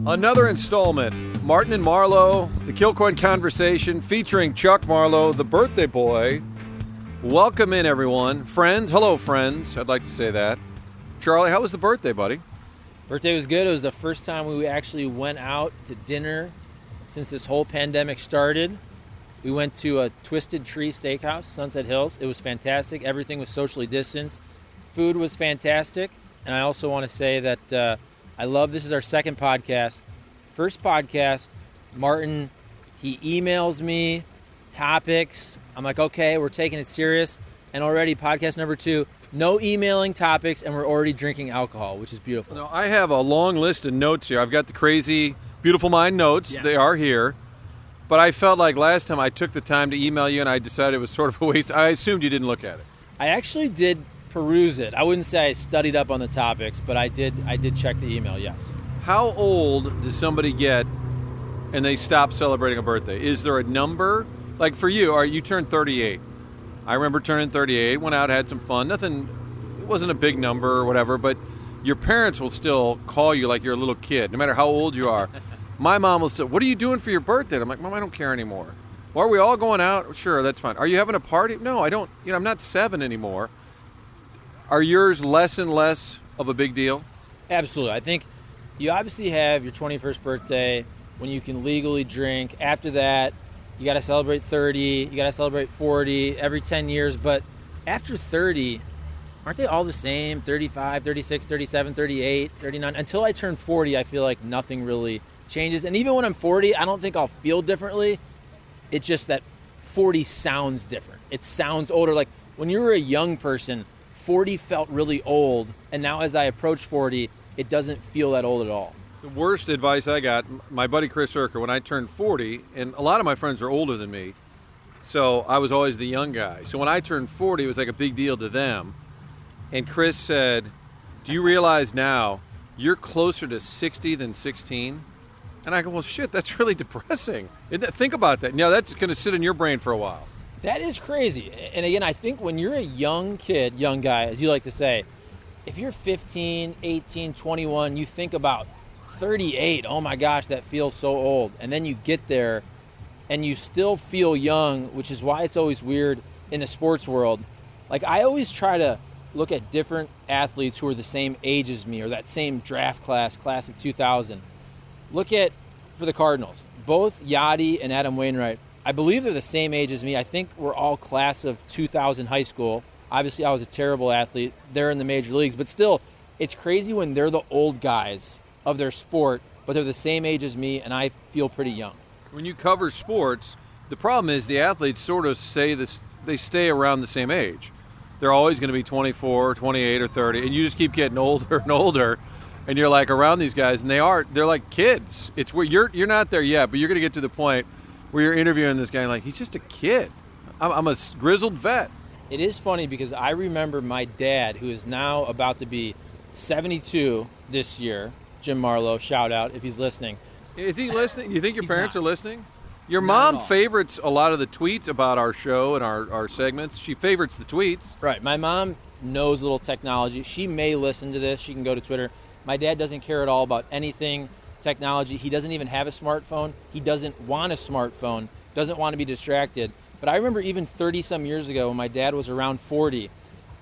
Another installment, Martin and Marlow, the Kilcoyne Conversation, featuring Chuck Marlow, the birthday boy. Welcome in, everyone. Friends, hello, friends. I'd like to say that. Charlie, how was the birthday, buddy? Birthday was good. It was the first time we actually went out to dinner since this whole pandemic started. We went to a Twisted Tree Steakhouse, Sunset Hills. It was fantastic. Everything was socially distanced. Food was fantastic. And I also want to say that I love, this is our second podcast. First podcast, Martin, he emails me topics. I'm like, okay, we're taking it serious. And already podcast number 2, no emailing topics, and we're already drinking alcohol, which is beautiful. No, I have a long list of notes here. I've got the crazy, beautiful mind notes. Yeah. They are here. But I felt like last time I took the time to email you and I decided it was sort of a waste. I assumed you didn't look at it. I actually did peruse it. I wouldn't say I studied up on the topics, but I did check the email, yes. How old does somebody get and they stop celebrating a birthday? Is there a number? Like for you, you turned 38. I remember turning 38, went out, had some fun. Nothing, it wasn't a big number or whatever, but your parents will still call you like you're a little kid, no matter how old you are. My mom will still, what are you doing for your birthday? And I'm like, Mom, I don't care anymore. Well, are we all going out? Sure, that's fine. Are you having a party? No, I don't. I'm not 7 anymore. Are yours less and less of a big deal? Absolutely. I think you obviously have your 21st birthday when you can legally drink. After that, you got to celebrate 30, you got to celebrate 40 every 10 years. But after 30, aren't they all the same? 35, 36, 37, 38, 39. Until I turn 40, I feel like nothing really changes. And even when I'm 40, I don't think I'll feel differently. It's just that 40 sounds different. It sounds older. Like when you were a young person, 40 felt really old. And now as I approach 40, it doesn't feel that old at all. The worst advice I got, my buddy Chris Erker, when I turned 40, and a lot of my friends are older than me, so I was always the young guy. So when I turned 40, it was like a big deal to them. And Chris said, do you realize now you're closer to 60 than 16? And I go, well, shit, that's really depressing. Think about that. Now that's going to sit in your brain for a while. That is crazy. And again, I think when you're a young kid, young guy, as you like to say, if you're 15, 18, 21, you think about 38, oh my gosh, that feels so old. And then you get there and you still feel young, which is why it's always weird in the sports world. Like I always try to look at different athletes who are the same age as me or that same draft class of 2000. Look at, for the Cardinals, both Yachty and Adam Wainwright, I believe they're the same age as me. I think we're all class of 2000 high school. Obviously, I was a terrible athlete. They're in the major leagues. But still, it's crazy when they're the old guys of their sport, but they're the same age as me, and I feel pretty young. When you cover sports, the problem is the athletes sort of say this, they stay around the same age. They're always going to be 24, 28, or 30, and you just keep getting older and older, and you're like around these guys, and they're like kids. It's where you're not there yet, but you're going to get to the point where you're interviewing this guy, and like, he's just a kid. I'm a grizzled vet. It is funny because I remember my dad, who is now about to be 72 this year, Jim Marlow, shout out if he's listening. Is he listening? You think your parents not. are listening? Your Not mom at all. favorites a lot of the tweets about our show and our segments. She favorites the tweets. Right. My mom knows a little technology. She may listen to this. She can go to Twitter. My dad doesn't care at all about anything technology. He doesn't even have a smartphone. He doesn't want a smartphone, doesn't want to be distracted. But I remember even 30-some years ago when my dad was around 40,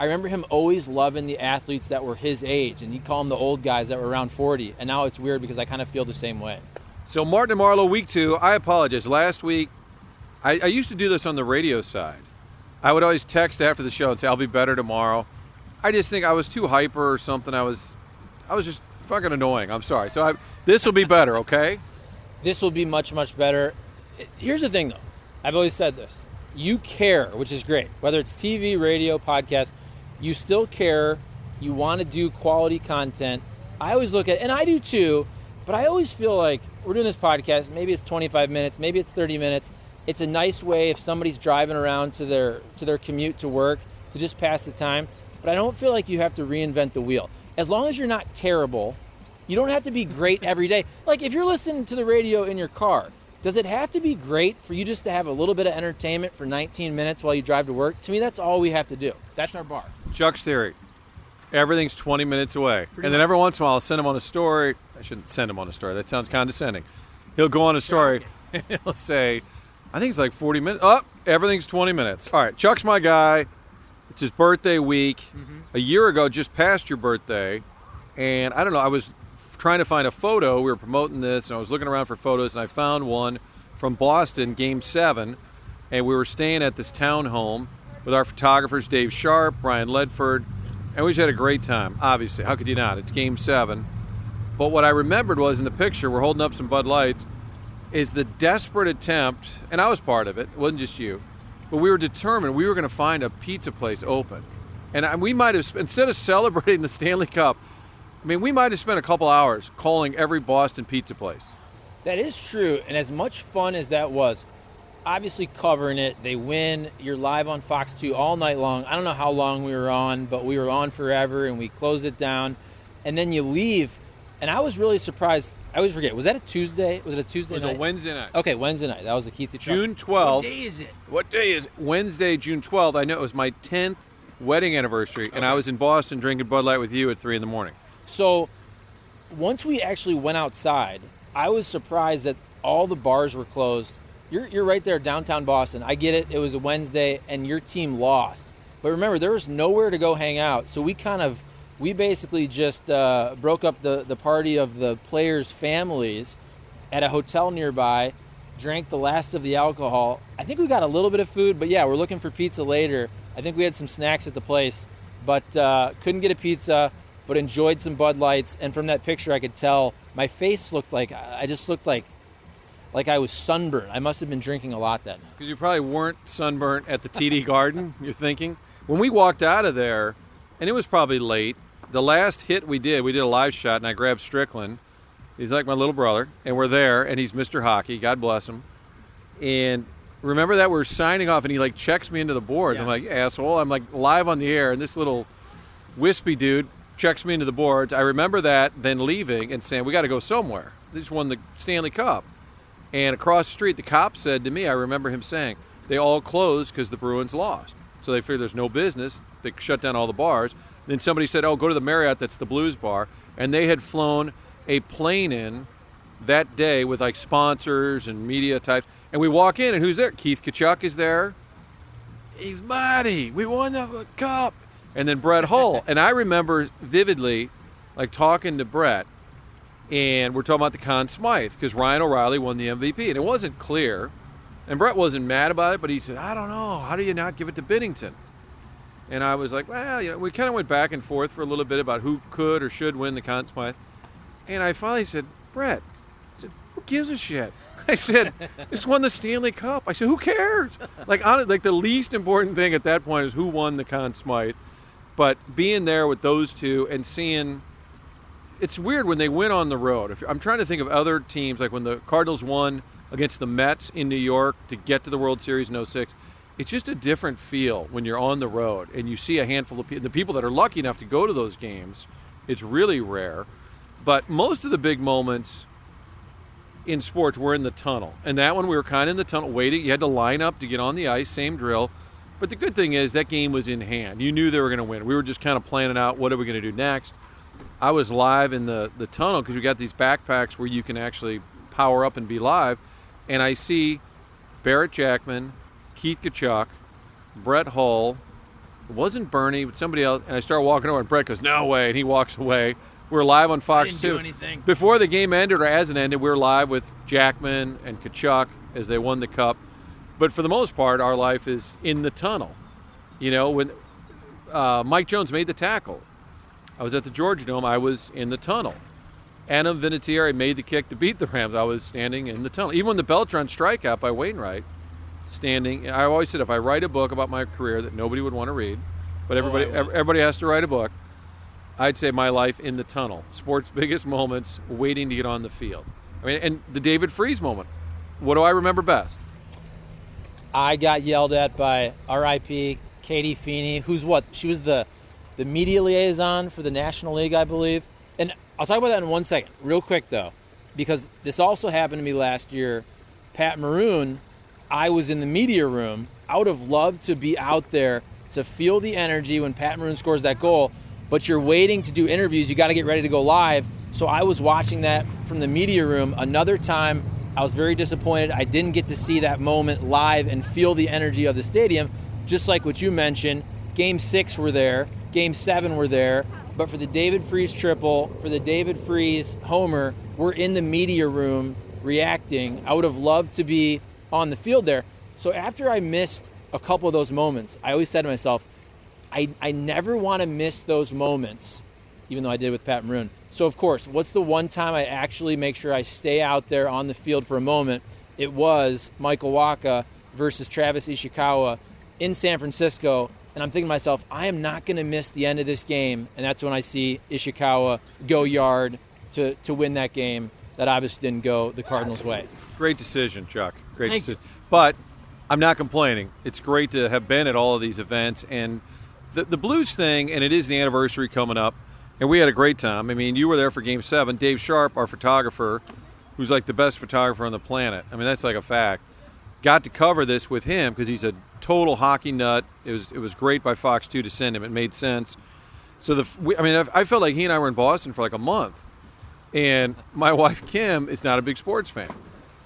I remember him always loving the athletes that were his age, and he'd call them the old guys that were around 40. And now it's weird because I kind of feel the same way. So Martin and Marlow, week 2. I apologize. Last week, I used to do this on the radio side. I would always text after the show and say, I'll be better tomorrow. I just think I was too hyper or something. I was just fucking annoying. I'm sorry. So this will be better, okay? This will be much, much better. Here's the thing, though. I've always said this. You care, which is great. Whether it's TV, radio, podcast, you still care. You want to do quality content. I always look at, and I do too, but I always feel like we're doing this podcast. Maybe it's 25 minutes. Maybe it's 30 minutes. It's a nice way if somebody's driving around to their commute to work to just pass the time. But I don't feel like you have to reinvent the wheel. As long as you're not terrible, you don't have to be great every day. Like if you're listening to the radio in your car, does it have to be great for you just to have a little bit of entertainment for 19 minutes while you drive to work? To me, that's all we have to do. That's our bar. Chuck's theory. Everything's 20 minutes away. Pretty And then much. every once in a while I'll send him on a story. I shouldn't send him on a story. That sounds condescending. He'll go on a story and he'll say, I think it's like 40 minutes. Oh, everything's 20 minutes. All right, Chuck's my guy. It's his birthday week. Mm-hmm. A year ago, just past your birthday. And I don't know, I was trying to find a photo. We were promoting this, and I was looking around for photos, and I found one from Boston, Game 7. And we were staying at this townhome with our photographers, Dave Sharp, Brian Ledford, and we just had a great time, obviously. How could you not? It's Game 7. But what I remembered was in the picture, we're holding up some Bud Lights, is the desperate attempt, and I was part of it, it wasn't just you, but we were determined we were going to find a pizza place open. And we might have, instead of celebrating the Stanley Cup, I mean, we might have spent a couple hours calling every Boston pizza place. That is true, and as much fun as that was, obviously covering it, they win, you're live on Fox 2 all night long. I don't know how long we were on, but we were on forever, and we closed it down. And then you leave, and I was really surprised. I always forget, was that a Tuesday? Was it a Tuesday night? It was a Wednesday night. Okay, Wednesday night. That was the Keith Kachuk. June 12th. What day is it? What day is it? Wednesday, June 12th. I know it was my 10th wedding anniversary, and I was in Boston drinking Bud Light with you at 3 in the morning. So once we actually went outside, I was surprised that all the bars were closed. You're right there, downtown Boston. I get it. It was a Wednesday, and your team lost. But remember, there was nowhere to go hang out. So we basically just broke up the party of the players' families at a hotel nearby, drank the last of the alcohol. I think we got a little bit of food, but yeah, we're looking for pizza later. I think we had some snacks at the place, but couldn't get a pizza, but enjoyed some Bud Lights. And from that picture, I could tell my face looked like, I just looked like I was sunburned. I must have been drinking a lot then. Because you probably weren't sunburnt at the TD Garden, you're thinking. When we walked out of there, and it was probably late, the last hit we did a live shot, and I grabbed Strickland. He's like my little brother, and we're there, and he's Mr. Hockey, God bless him. And remember that we're signing off, and he like checks me into the boards. Yes. I'm like, asshole. I'm like live on the air, and this little wispy dude checks me into the boards. I remember that, then leaving and saying, we got to go somewhere. They just won the Stanley Cup. And across the street, the cop said to me, I remember him saying, they all closed because the Bruins lost. So they figured there's no business. They shut down all the bars. Then somebody said, oh, go to the Marriott, that's the Blues bar. And they had flown a plane in that day with like sponsors and media types. And we walk in, and who's there? Keith Kachuk is there. He's Marty. We won the cup. And then Brett Hull. And I remember vividly like talking to Brett, and we're talking about the Conn Smythe because Ryan O'Reilly won the MVP. And it wasn't clear. And Brett wasn't mad about it, but he said, I don't know. How do you not give it to Binnington? And I was like, well, we kind of went back and forth for a little bit about who could or should win the Conn Smythe. And I finally said, Brett, I said, who gives a shit? I said, just won the Stanley Cup. I said, who cares? Like the least important thing at that point is who won the Conn Smythe. But being there with those two and seeing, it's weird when they win on the road. I'm trying to think of other teams, like when the Cardinals won against the Mets in New York to get to the World Series in '06. It's just a different feel when you're on the road and you see a handful of people, the people that are lucky enough to go to those games. It's really rare. But most of the big moments in sports were in the tunnel. And that one we were kind of in the tunnel waiting. You had to line up to get on the ice, same drill. But the good thing is that game was in hand. You knew they were going to win. We were just kind of planning out what are we going to do next. I was live in the tunnel because we got these backpacks where you can actually power up and be live. And I see Barrett Jackman, Keith Kachuk, Brett Hull. It wasn't Bernie, but somebody else. And I start walking over, and Brett goes, no way. And he walks away. We're live on Fox 2. I didn't do anything. Before the game ended or as it ended, we were live with Jackman and Kachuk as they won the cup. But for the most part, our life is in the tunnel. You know, when Mike Jones made the tackle, I was at the Georgia Dome. I was in the tunnel. Adam Vinatieri made the kick to beat the Rams. I was standing in the tunnel. Even when the Beltran strikeout by Wainwright, standing. I always said if I write a book about my career that nobody would want to read, but everybody has to write a book, I'd say my life in the tunnel. Sports' biggest moments, waiting to get on the field. I mean, and the David Freese moment. What do I remember best? I got yelled at by R.I.P. Katie Feeney, who's what? She was the media liaison for the National League, I believe. And I'll talk about that in 1 second, real quick though, because this also happened to me last year. Pat Maroon, I was in the media room. I would have loved to be out there to feel the energy when Pat Maroon scores that goal. but you're waiting to do interviews. You got to get ready to go live. So I was watching that from the media room. Another time, I was very disappointed. I didn't get to see that moment live and feel the energy of the stadium, just like what you mentioned. Game 6 were there, Game 7 were there, but for the David Freese triple, for the David Freese homer, we're in the media room reacting. I would have loved to be on the field there. So after I missed a couple of those moments, I always said to myself, I never want to miss those moments, even though I did with Pat Maroon. So of course, what's the one time I actually make sure I stay out there on the field for a moment? It was Michael Wacha versus Travis Ishikawa in San Francisco. And I'm thinking to myself, I am not going to miss the end of this game. And that's when I see Ishikawa go yard to win that game. That obviously didn't go the Cardinals' way. Great decision, Chuck. Great decision. But I'm not complaining. It's great to have been at all of these events. And the Blues thing, and it is the anniversary coming up, and we had a great time. I mean, you were there for Game 7. Dave Sharp, our photographer, who's like the best photographer on the planet. I mean, that's like a fact. Got to cover this with him because he's a total hockey nut. It was great by Fox 2 to send him. It made sense. So I felt like he and I were in Boston for like a month. And my wife, Kim, is not a big sports fan.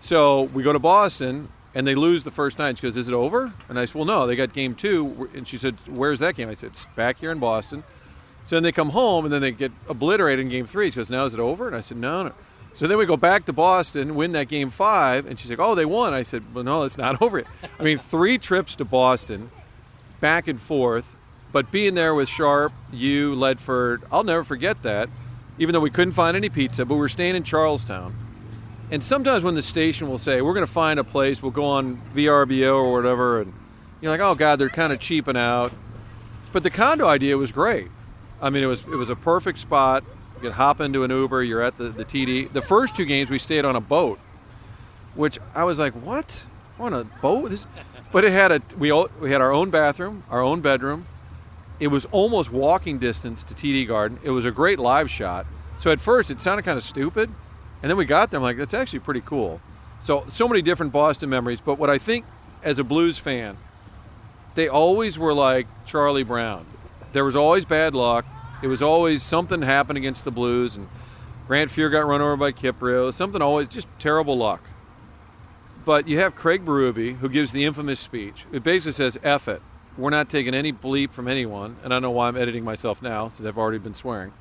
So we go to Boston, and they lose the first night. She goes, is it over? And I said, well, no, they got Game 2. And she said, where's that game? I said, it's back here in Boston. So then they come home, and then they get obliterated in Game 3. She goes, now is it over? And I said, no. So then we go back to Boston, win that Game 5, and she's like, oh, they won. I said, well, no, it's not over yet. I mean, 3 trips to Boston, back and forth, but being there with Sharp, you, Ledford, I'll never forget that. Even though we couldn't find any pizza, but we were staying in Charlestown. And sometimes when the station will say, we're going to find a place, we'll go on VRBO or whatever, and you're like, oh, God, they're kind of cheaping out. But the condo idea was great. I mean, it was a perfect spot. You could hop into an Uber, you're at the TD. The first 2 games, we stayed on a boat, which I was like, what? On a boat? But it had we had our own bathroom, our own bedroom. It was almost walking distance to TD Garden. It was a great live shot. So at first it sounded kind of stupid. And then we got there, I'm like, that's actually pretty cool. So many different Boston memories. But what I think as a Blues fan, they always were like Charlie Brown. There was always bad luck. It was always something happened against the Blues. And Grant Fuhr got run over by Kiprio. Something always, just terrible luck. But you have Craig Berube, who gives the infamous speech. It basically says, F it. We're not taking any bleep from anyone, and I don't know why I'm editing myself now, since I've already been swearing.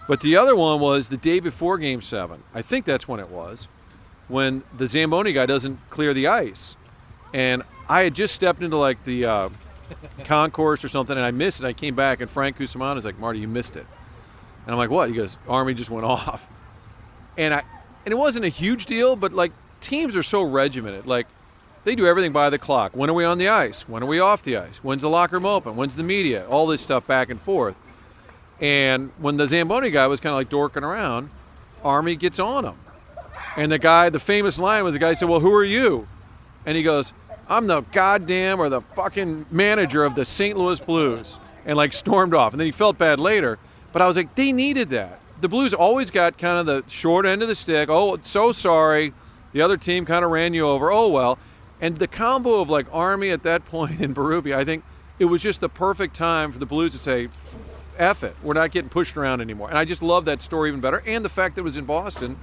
But the other one was the day before Game 7. I think that's when it was, when the Zamboni guy doesn't clear the ice. And I had just stepped into, like, the concourse or something, and I missed it. I came back, and Frank Cusimano is like, Marty, you missed it. And I'm like, what? He goes, Army just went off. And it wasn't a huge deal, but, like, teams are so regimented. Like, they do everything by the clock. When are we on the ice? When are we off the ice? When's the locker room open? When's the media? All this stuff back and forth. And when the Zamboni guy was kind of like dorking around, Army gets on him. And the famous line was the guy said, well, who are you? And he goes, I'm the goddamn or the fucking manager of the St. Louis Blues. And like stormed off. And then he felt bad later. But I was like, they needed that. The Blues always got kind of the short end of the stick. Oh, so sorry. The other team kind of ran you over. Oh, well. And the combo of like Army at that point and Berube, I think it was just the perfect time for the Blues to say, F it, we're not getting pushed around anymore. And I just love that story even better. And the fact that it was in Boston,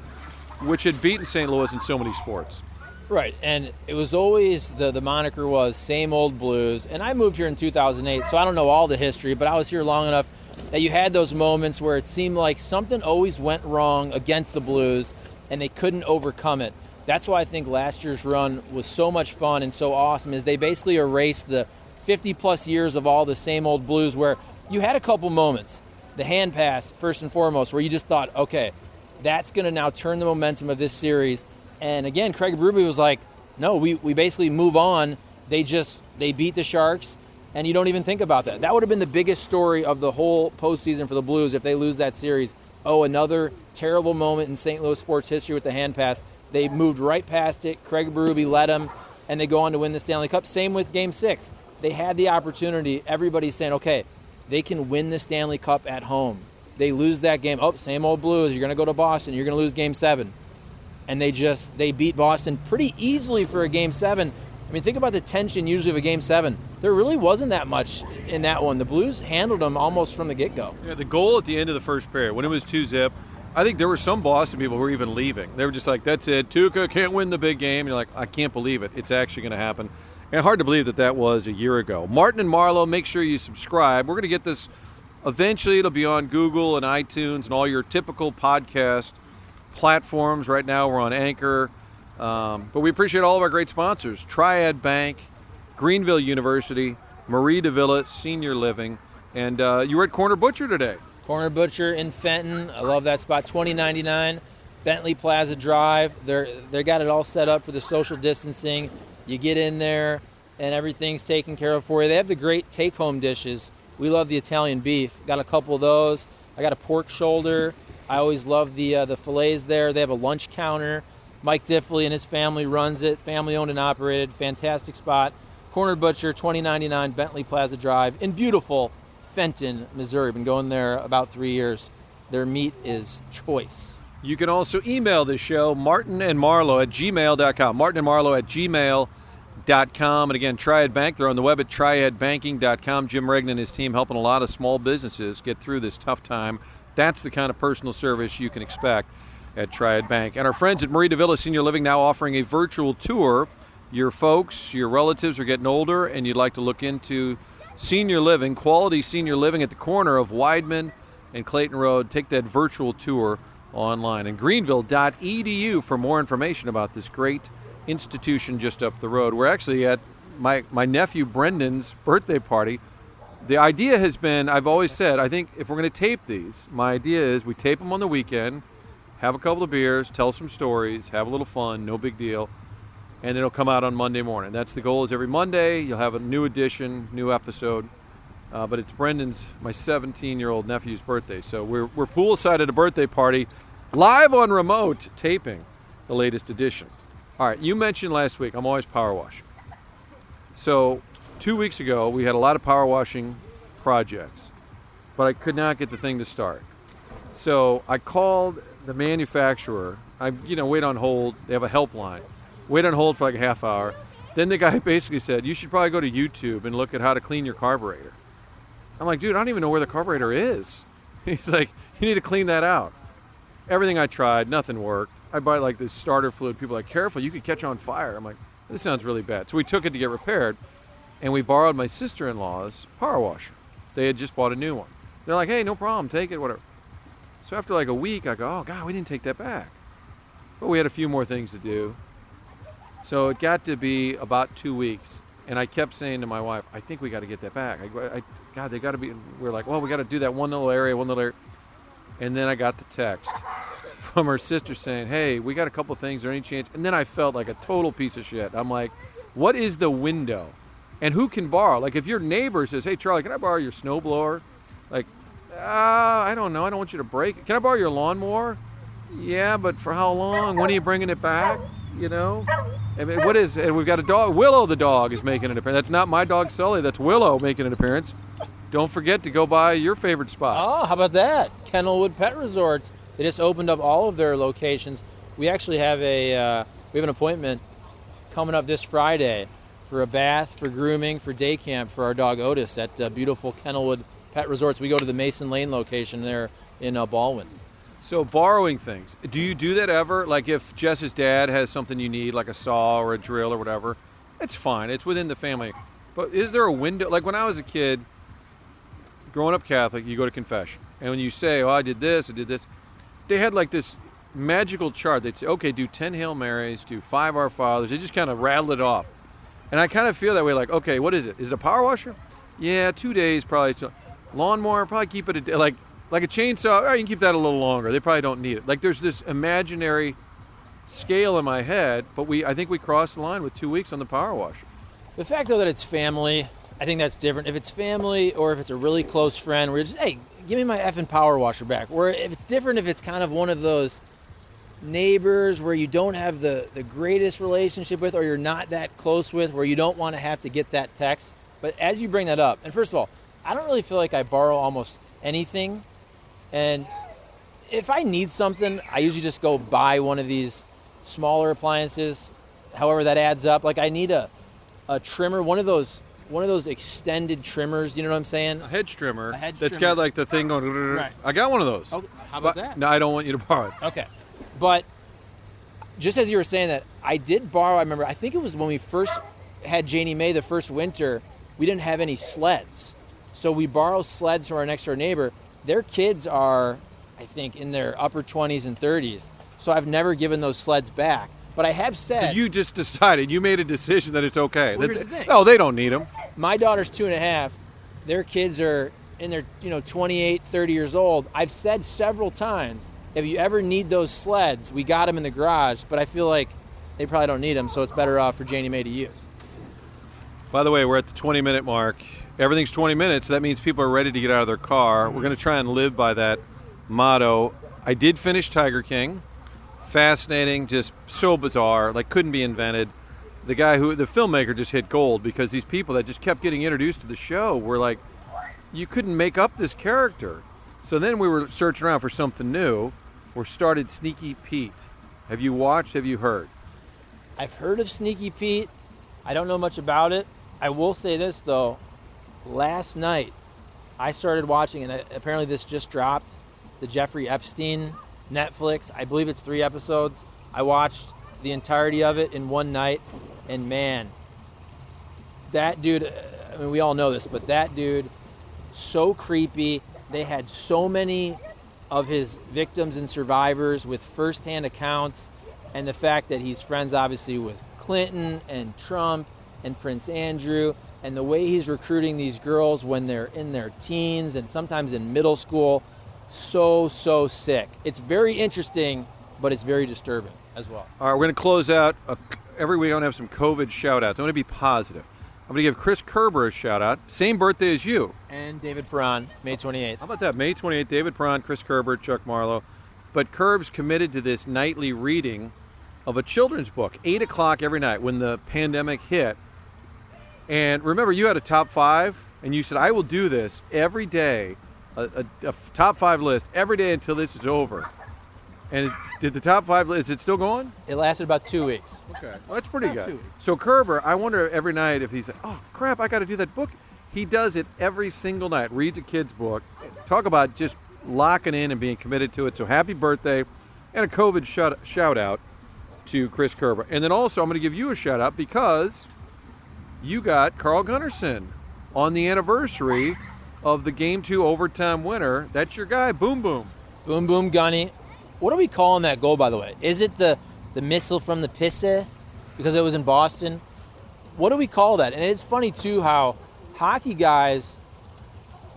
which had beaten St. Louis in so many sports. Right, and it was always, the moniker was same old Blues. And I moved here in 2008, so I don't know all the history, but I was here long enough that you had those moments where it seemed like something always went wrong against the Blues and they couldn't overcome it. That's why I think last year's run was so much fun and so awesome, is they basically erased the 50-plus years of all the same old Blues where you had a couple moments. The hand pass, first and foremost, where you just thought, okay, that's going to now turn the momentum of this series. And again, Craig Berube was like, no, we basically move on. They beat the Sharks, and you don't even think about that. That would have been the biggest story of the whole postseason for the Blues if they lose that series. Oh, another terrible moment in St. Louis sports history with the hand pass. They moved right past it. Craig Berube led them, and they go on to win the Stanley Cup. Same with Game 6. They had the opportunity. Everybody's saying, okay, they can win the Stanley Cup at home. They lose that game. Oh, same old Blues. You're going to go to Boston. You're going to lose Game 7. And they beat Boston pretty easily for a Game 7. I mean, think about the tension usually of a Game 7. There really wasn't that much in that one. The Blues handled them almost from the get-go. Yeah, the goal at the end of the first period, when it was 2-zip, I think there were some Boston people who were even leaving. They were just like, that's it. Tuca can't win the big game. And you're like, I can't believe it. It's actually going to happen. And hard to believe that was a year ago. Martin and Marlow, make sure you subscribe. We're going to get this eventually. It'll be on Google and iTunes and all your typical podcast platforms. Right now we're on Anchor. But we appreciate all of our great sponsors. Triad Bank, Greenville University, Marie de Villa Senior Living. And you were at Corner Butcher today. Corner Butcher in Fenton. I love that spot. $20.99. Bentley Plaza Drive. They got it all set up for the social distancing. You get in there and everything's taken care of for you. They have the great take-home dishes. We love the Italian beef. Got a couple of those. I got a pork shoulder. I always love the fillets there. They have a lunch counter. Mike Diffley and his family runs it. Family owned and operated. Fantastic spot. Corner Butcher, $20.99, Bentley Plaza Drive in beautiful Fenton, Missouri. Been going there about 3 years. Their meat is choice. You can also email the show, martinandmarlow@gmail.com. martinandmarlow@gmail.com. And again, Triad Bank, they're on the web at triadbanking.com. Jim Regnan and his team helping a lot of small businesses get through this tough time. That's the kind of personal service you can expect at Triad Bank. And our friends at Marie de Villa Senior Living now offering a virtual tour. Your folks, your relatives are getting older and you'd like to look into senior living, quality senior living at the corner of Weidman and Clayton Road. Take that virtual tour online. And greenville.edu for more information about this great institution just up the road. We're actually at my nephew Brendan's birthday party. The idea has been, I've always said, I think if we're going to tape these, my idea is we tape them on the weekend, have a couple of beers, tell some stories, have a little fun, no big deal, and it'll come out on Monday morning. That's the goal, is every Monday you'll have a new edition, new episode. But it's Brendan's, my 17-year-old nephew's birthday. So we're poolside at a birthday party, live on remote, taping the latest edition. All right, you mentioned last week, I'm always power washing. So 2 weeks ago, we had a lot of power washing projects, but I could not get the thing to start. So I called the manufacturer. I wait on hold. They have a helpline. Wait on hold for like a half hour. Then the guy basically said, you should probably go to YouTube and look at how to clean your carburetor. I'm like, dude, I don't even know where the carburetor is. He's like, you need to clean that out. Everything I tried, nothing worked. I bought like this starter fluid. People are like, careful, you could catch on fire. I'm like, this sounds really bad. So we took it to get repaired, and we borrowed my sister-in-law's power washer. They had just bought a new one. They're like, hey, no problem, take it, whatever. So after like a week, I go, oh, God, we didn't take that back. But we had a few more things to do. So it got to be about 2 weeks. And I kept saying to my wife, I think we got to get that back. God, they got to be, we're like, well, we got to do that one little area. And then I got the text from her sister saying, hey, we got a couple things. Is there any chance? And then I felt like a total piece of shit. I'm like, what is the window? And who can borrow? Like if your neighbor says, hey, Charlie, can I borrow your snowblower? Like, I don't know. I don't want you to break it. Can I borrow your lawnmower? Yeah, but for how long? When are you bringing it back? I mean, and we've got a dog. Willow the dog is making an appearance. That's not my dog Sully. That's Willow making an appearance. Don't forget to go by your favorite spot. Oh, how about that? Kennelwood Pet Resorts. They just opened up all of their locations. We actually have an appointment coming up this Friday for a bath, for grooming, for day camp for our dog Otis at beautiful Kennelwood Pet Resorts. We go to the Mason Lane location there in Baldwin. So borrowing things, do you do that ever? Like if Jess's dad has something you need, like a saw or a drill or whatever, it's fine. It's within the family. But is there a window? Like when I was a kid, growing up Catholic, you go to confession. And when you say, oh, I did this, they had like this magical chart. They'd say, okay, do 10 Hail Marys, do 5 Our Fathers. They just kind of rattle it off. And I kind of feel that way, like, okay, what is it? Is it a power washer? Yeah, 2 days probably. Lawnmower, probably keep it a day. Like a chainsaw, you can keep that a little longer. They probably don't need it. Like there's this imaginary scale in my head, but I think we crossed the line with 2 weeks on the power washer. The fact, though, that it's family, I think that's different. If it's family or if it's a really close friend, we're just, hey, give me my effing power washer back. Or if it's different, if it's kind of one of those neighbors where you don't have the greatest relationship with or you're not that close with, where you don't want to have to get that text. But as you bring that up, and first of all, I don't really feel like I borrow almost anything. And if I need something, I usually just go buy one of these smaller appliances, however that adds up. Like I need a a trimmer, one of those extended trimmers. You know what I'm saying? A hedge trimmer. A hedge that's trimmer. got like the thing going. Right. I got one of those. Oh, how about But- that? No, I don't want you to borrow it. Okay. But just as you were saying that, I did borrow, I remember, I think it was when we first had Janie Mae the first winter, we didn't have any sleds. So we borrowed sleds from our next door neighbor. Their kids are, I think, in their upper 20s and 30s. So I've never given those sleds back. But I have said, You just decided. You made a decision that it's okay. Well, here's the thing. No, they don't need them. my daughter's 2.5. Their kids are in their 28, 30 years old. I've said several times, if you ever need those sleds, we got them in the garage. But I feel like they probably don't need them, so it's better off for Janie Mae to use. By the way, we're at the 20-minute mark. Everything's 20 minutes. So that means people are ready to get out of their car. We're going to try and live by that motto. I did finish Tiger King. Fascinating, just so bizarre, like couldn't be invented. The filmmaker just hit gold because these people that just kept getting introduced to the show were like, you couldn't make up this character. So then we were searching around for something new. We started Sneaky Pete. Have you watched? Have you heard? I've heard of Sneaky Pete. I don't know much about it. I will say this, though. Last night, I started watching, and apparently this just dropped, the Jeffrey Epstein Netflix. I believe it's 3 episodes. I watched the entirety of it in one night, and man, that dude, I mean, we all know this, but that dude, so creepy. They had so many of his victims and survivors with firsthand accounts, and the fact that he's friends, obviously, with Clinton and Trump and Prince Andrew, and the way he's recruiting these girls when they're in their teens and sometimes in middle school. So sick. It's very interesting, but it's very disturbing as well. All right, we're going to close out. Every week I'm going to have some COVID shout-outs. I'm going to be positive. I'm going to give Chris Kerber a shout-out. Same birthday as you. And David Perron, May 28th. How about that? May 28th, David Perron, Chris Kerber, Chuck Marlow. But Kerb's committed to this nightly reading of a children's book, 8 o'clock every night when the pandemic hit. And remember, you had a top 5, and you said, I will do this every day, a top 5 list every day until this is over. And did the top 5 list, is it still going? It lasted about 2 weeks. Okay. Well, that's pretty About good. 2 weeks. So Kerber, I wonder every night if he's like, oh, crap, I got to do that book. He does it every single night, reads a kid's book. Talk about just locking in and being committed to it. So happy birthday and a COVID shout out to Chris Kerber. And then also I'm going to give you a shout out because you got Carl Gunnarsson on the anniversary of the Game 2 overtime winner. That's your guy, Boom Boom. Boom Boom Gunny. What are we calling that goal, by the way? Is it the missile from the Pisse because it was in Boston? What do we call that? And it's funny, too, how hockey guys,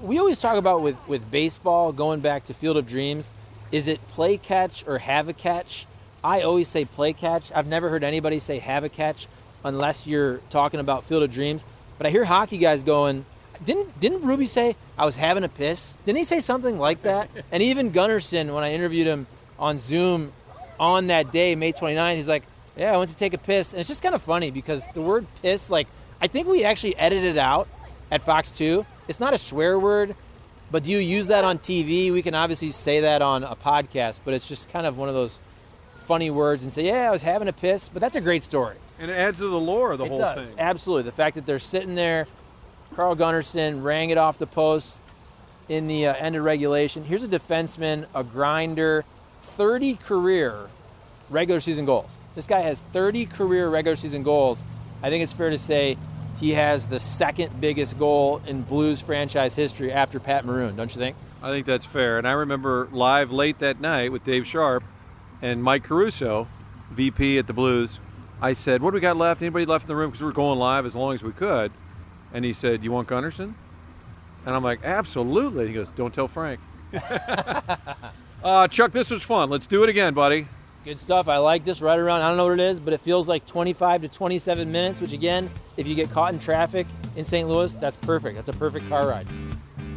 we always talk about with baseball, going back to Field of Dreams, is it play catch or have a catch? I always say play catch. I've never heard anybody say have a catch unless you're talking about Field of Dreams. But I hear hockey guys going, didn't Ruby say I was having a piss? Didn't he say something like that? And even Gunnarsson, when I interviewed him on Zoom on that day, May 29th, he's like, yeah, I went to take a piss. And it's just kind of funny because the word piss, like, I think we actually edited it out at Fox 2. It's not a swear word, but do you use that on TV? We can obviously say that on a podcast, but it's just kind of one of those funny words and say, yeah, I was having a piss. But that's a great story. And it adds to the lore of the It whole does, thing. absolutely. The fact that they're sitting there, Carl Gunnarsson rang it off the post in the end of regulation. Here's a defenseman, a grinder, 30 career regular season goals. This guy has 30 career regular season goals. I think it's fair to say he has the second biggest goal in Blues franchise history after Pat Maroon, don't you think? I think that's fair. And I remember live late that night with Dave Sharp and Mike Caruso, VP at the Blues. I said, what do we got left? Anybody left in the room? Because we were going live as long as we could. And he said, you want Gunnarsson? And I'm like, absolutely. He goes, don't tell Frank. Chuck, this was fun. Let's do it again, buddy. Good stuff. I like this right around, I don't know what it is, but it feels like 25 to 27 minutes, which again, if you get caught in traffic in St. Louis, that's perfect. That's a perfect car ride.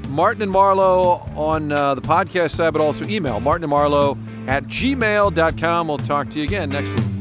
Martin and Marlow on the podcast side, but also email martinandmarlow@gmail.com. We'll talk to you again next week.